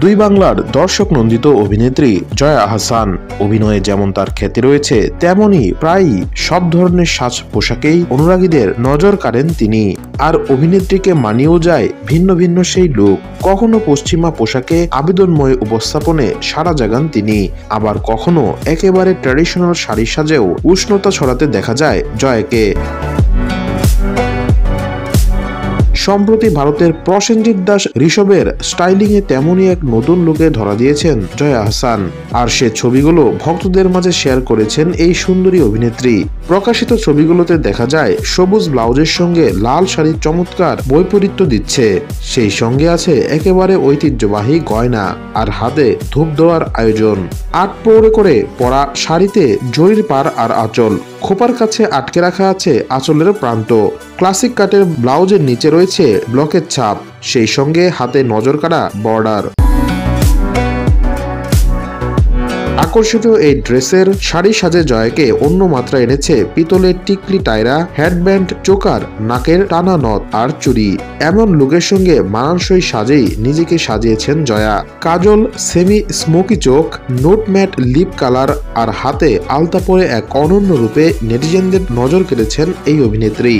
দুই বাংলার দর্শক নন্দিত অভিনেত্রী জয়া আহসান। অভিনয়ে যেমন তার খ্যাতি রয়েছে, তেমনি প্রায়ই সব ধরনের সাজ পোশাকেই অনুরাগীদের নজর কাড়েন তিনি। আর অভিনেত্রীকে মানিয়েও যায় ভিন্ন ভিন্ন সেই লুক। কখনো পশ্চিমা পোশাকে আবেদনময় উপস্থাপনে সাড়া জাগান তিনি, আবার কখনো একেবারে ট্র্যাডিশনাল শাড়ি সাজেও উষ্ণতা ছড়াতে দেখা যায় জয়াকে। সম্প্রতি ভারতের প্রসেনজিৎ দাস ঋষভের স্টাইলিং এ তেমনই এক নতুন লুকে ধরা দিয়েছেন জয়া আহসান। আর সে ছবিগুলো ভক্তদের মাঝে শেয়ার করেছেন এই সুন্দরী অভিনেত্রী। প্রকাশিত ছবিগুলোতে দেখা যায় সবুজ ব্লাউজের সঙ্গে লাল শাড়ির চমৎকার বৈপরীত্য দিচ্ছে। সেই সঙ্গে আছে একেবারে ঐতিহ্যবাহী গয়না, আর হাতে ধূপ দেওয়ার আয়োজন। আট পৌড়ে করে পরা শাড়িতে জরির পার আর আঁচল, খোপার কাছে আটকে রাখা আছে আঁচলের প্রান্ত। ক্লাসিক কাটের ব্লাউজের নিচে রয়েছে ব্লকের ছাপ, সেই সঙ্গে হাতে নজর কাড়া বর্ডার। আকর্ষণীয় এই ড্রেসের শাড়ি সাজে জয়াকে অন্য মাত্রা এনেছে পিতলের টিকলি টায়রা, হেডব্যান্ড, চোকার, নাকের টানা নথ আর চুড়ি। এমন লুকের সঙ্গে মানানসই সাজেই নিজেকে সাজিয়েছেন জয়া। কাজল, সেমি স্মোকি চোখ, নোট ম্যাট লিপ কালার আর হাতে আলতা পরে এক অনন্য রূপে নেটিজেনদের নজর কেড়েছেন এই অভিনেত্রী।